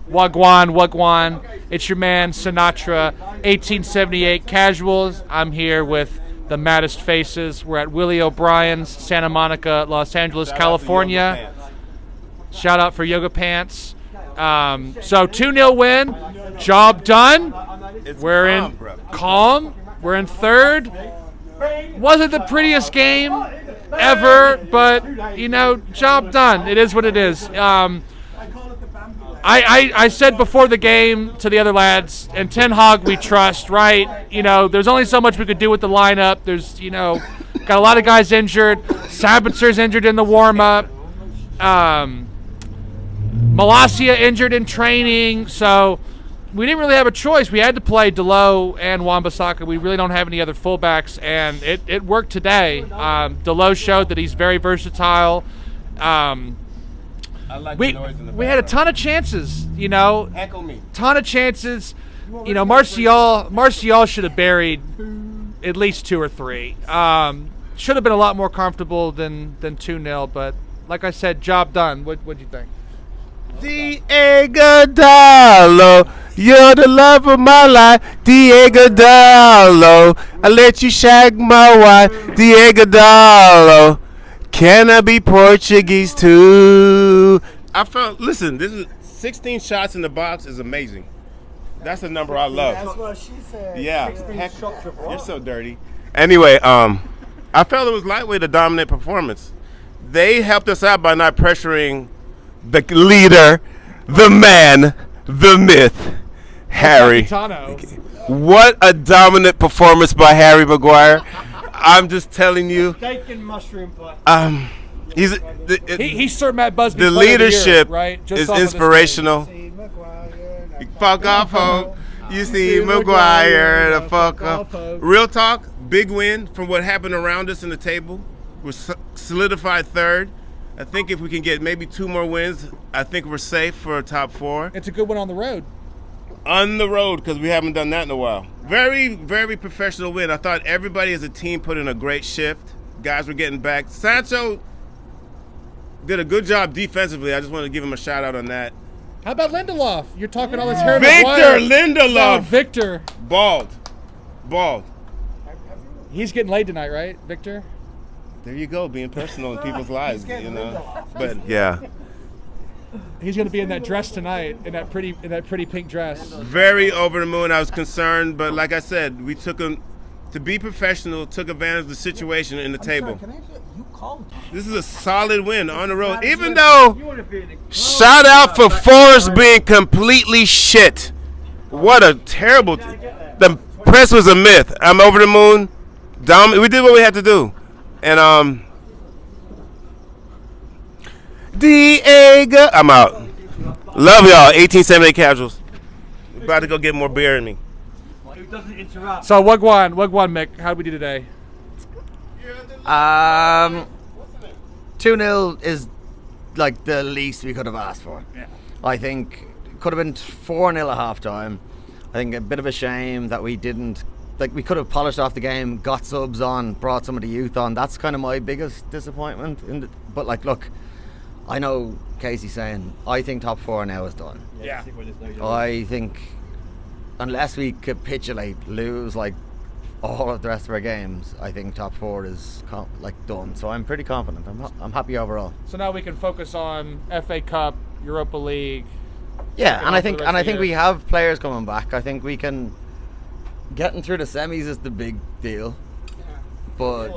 Wagwan, Wagwan. It's your man, Sinatra, 1878 Casuals. I'm here with the maddest faces. We're at Willie O'Brien's, Santa Monica, Los Angeles, California. Shout out for Yoga Pants. So 2-0 win. Job done. We're in calm. We're in third. Wasn't the prettiest game ever, but, job done. It is what it is. I said before the game to the other lads, and Ten Hag we trust, right? There's only so much we could do with the lineup. There's, got a lot of guys injured. Sabitzer's injured in the warm-up. Malacia injured in training. So we didn't really have a choice. We had to play Delo and Wan-Bissaka. We really don't have any other fullbacks, and it worked today. Delo showed that he's very versatile. We had a ton of chances, Heckle me. Ton of chances. Martial should have buried at least 2 or 3. Should have been a lot more comfortable than 2-0, but like I said, job done. What'd you think? Diego Dallo, you're the love of my life. Diego Dallo, I let you shag my wife. Diego Dallo. Can I be Portuguese too? Listen, this is 16 shots in the box is amazing. That's the number I love. That's what she said. Yeah. You're so dirty. Anyway, I felt it was lightweight, a dominant performance. They helped us out by not pressuring the leader, the man, the myth, Harry. What a dominant performance by Harry Maguire. I'm just telling you. Steak and mushroom pie. He served Matt Busby. The leadership year, right? is inspirational. You fuck off, hope. You see Maguire, the fuck off. Real talk, big win from what happened around us in the table. We're solidified third. I think if we can get maybe 2 more wins, I think we're safe for a top 4. It's a good one on the road. On the road, because we haven't done that in a while. Very, very professional win. I thought everybody as a team put in a great shift. Guys were getting back. Sancho did a good job defensively. I just want to give him a shout out on that. How about Lindelof? You're talking all this Harry Victor Maguire. Lindelof. Oh, Victor. Bald. He's getting laid tonight, right, Victor? There you go, being personal in people's lives, But yeah. He's going to be in that dress tonight, in that pretty pink dress. Very over the moon. I was concerned, but like I said, we took him to be professional, took advantage of the situation in the table. This is a solid win on the road, even though shout out for Forrest being completely shit. What a terrible. The press was a myth. I'm over the moon. We did what we had to do. And Diego, I'm out. Love y'all, 1878 Casuals. About to go get more beer in me. So Wagwan, Mick, how did we do today? 2-0 is like the least we could have asked for. Yeah. I think it could have been 4-0 at halftime. I think a bit of a shame that we didn't. Like, we could have polished off the game, got subs on, brought some of the youth on. That's kind of my biggest disappointment. But, look, I know Casey's saying, I think top 4 now is done. Yeah. I think unless we capitulate, lose, all of the rest of our games, I think top 4 is, done. So I'm pretty confident. I'm happy overall. So now we can focus on FA Cup, Europa League. Yeah, and I think we have players coming back. I think we can... Getting through the semis is the big deal, but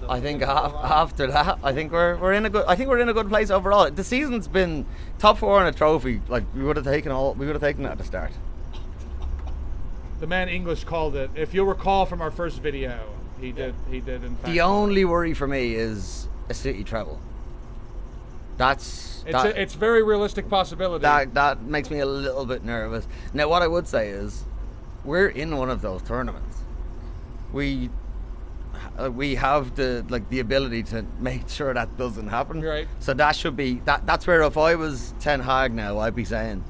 I think after that, I think we're in a good place overall. The season's been top 4 and a trophy. We would have taken it at the start. The man English called it. If you'll recall from our first video, he did. In fact, the only worry for me is a City treble. It's a very realistic possibility. That makes me a little bit nervous. Now, what I would say is, we're in one of those tournaments. We have the ability to make sure that doesn't happen. Right. So that should be that's where if I was Ten Hag now, I'd be saying,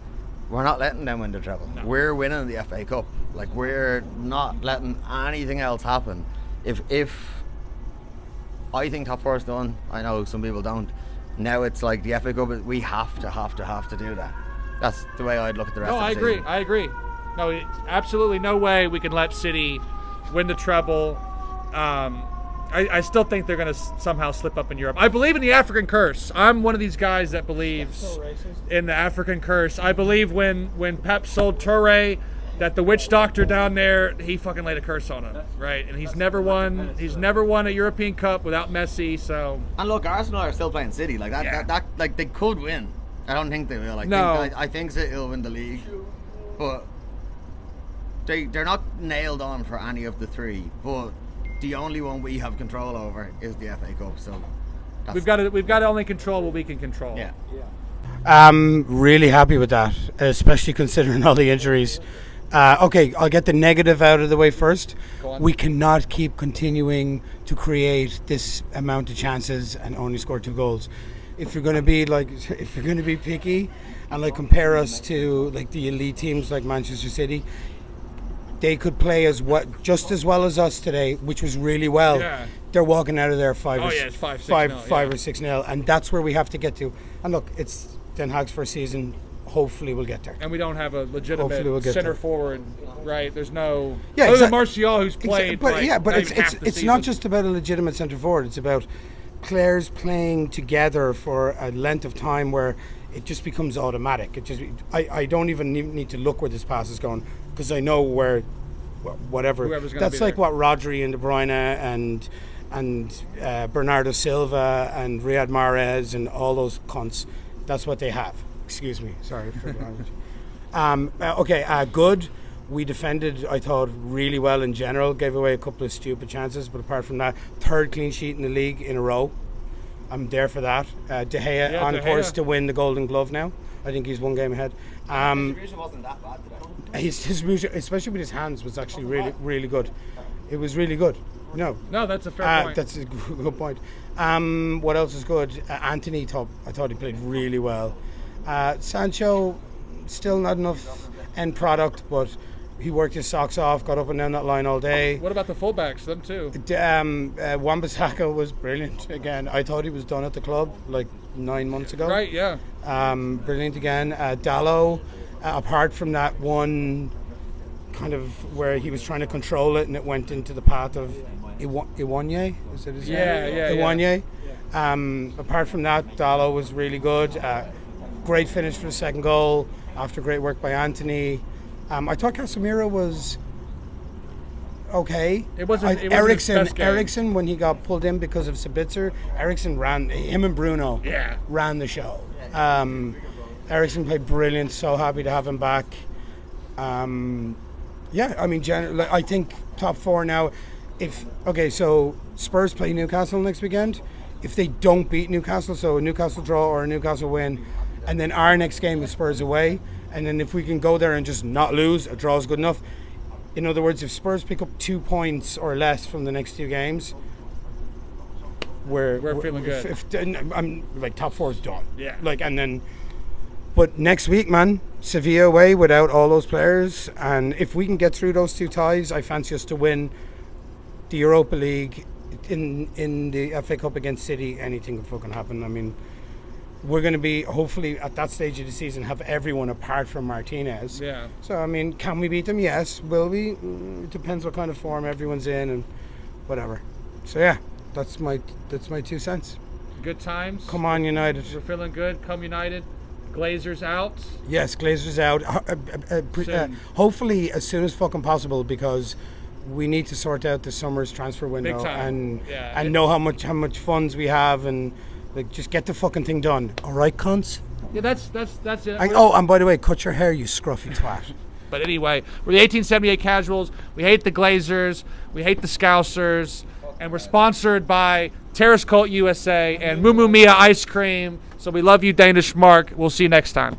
we're not letting them win the treble. No. We're winning the FA Cup. We're not letting anything else happen. If I think top 4 is done, I know some people don't. Now it's the FA Cup. We have to do that. That's the way I'd look at the rest No, of the I agree. season. I agree. No, absolutely no way we can let City win the treble. I still think they're going to somehow slip up in Europe. I believe in the African curse. I'm one of these guys that believes in the African curse. I believe when Pep sold Toure, that the witch doctor down there, he fucking laid a curse on him, right? And he's never won. He's never won a European Cup without Messi. So. And look, Arsenal are still playing City. Like that. Yeah. That like they could win. I don't think they will. I think City will win the league, but they're not nailed on for any of the three. But the only one we have control over is the FA Cup. So we've got to only control what we can control. Yeah. I'm really happy with that, especially considering all the injuries. Okay, I'll get the negative out of the way first. We cannot keep continuing to create this amount of chances and only score 2 goals. If you're going to be picky and like compare us to like the elite teams like Manchester City, they could play just as well as us today, which was really well. Yeah. They're walking out of there 5 or 6-0, and that's where we have to get to. And look, it's Den Hag's first season. Hopefully we'll get there. And we don't have a legitimate center forward, right? There's no other than Martial, who's played. But it's not just about a legitimate center forward. It's about players playing together for a length of time where it just becomes automatic. I don't even need to look where this pass is going because I know where whatever. That's like what Rodri and De Bruyne and Bernardo Silva and Riyad Mahrez and all those cunts. That's what they have. Excuse me. Sorry for the language. Good. We defended, I thought, really well in general. Gave away a couple of stupid chances, but apart from that, 3rd clean sheet in the league in a row. I'm there for that. De Gea on course to win the Golden Glove now. I think he's 1 game ahead. Distribution wasn't that bad today. His distribution, especially with his hands, was actually really, really good. It was really good. No, that's a fair point. That's a good point. What else is good? Anthony, I thought he played really well. Sancho, still not enough end product, but he worked his socks off, got up and down that line all day. What about the fullbacks? Them too. Wan-Bissaka was brilliant again. I thought he was done at the club like 9 months ago. Right, yeah. Brilliant again. Dalot, apart from that one kind of where he was trying to control it and it went into the path of Iwanye. Is it his name? Yeah. Iwanye. Apart from that, Dalot was really good. Great finish for the second goal after great work by Anthony. I thought Casemiro was okay. It wasn't his best game. Eriksen, when he got pulled in because of Sabitzer, Eriksen him and Bruno ran the show. Eriksen played brilliant. So happy to have him back. I mean, I think top 4 now. So Spurs play Newcastle next weekend. If they don't beat Newcastle, so a Newcastle draw or a Newcastle win, and then our next game is Spurs away, and then if we can go there and just not lose, a draw is good enough. In other words, if Spurs pick up 2 points or less from the next 2 games, we're feeling good. I'm like top 4 is done. Yeah. But next week, man, Sevilla away without all those players, and if we can get through those 2 ties, I fancy us to win the Europa League. In the FA Cup against City, anything can fucking happen. I mean, we're going to be, hopefully, at that stage of the season, have everyone apart from Martinez. Yeah. So, I mean, can we beat them? Yes. Will we? It depends what kind of form everyone's in and whatever. So, yeah, that's my 2 cents. Good times. Come on, United. We're feeling good. Come United. Glazers out. Yes, Glazers out. Hopefully, as soon as fucking possible, because we need to sort out the summer's transfer window and know how much funds we have and like just get the fucking thing done. All right, cunts. Yeah, that's it. And by the way, cut your hair, you scruffy twat. But anyway, we're the 1878 Casuals. We hate the Glazers. We hate the Scousers, and we're sponsored by Terrace Cult USA and Moo Moo Mia Ice Cream. So we love you, Danish Mark. We'll see you next time.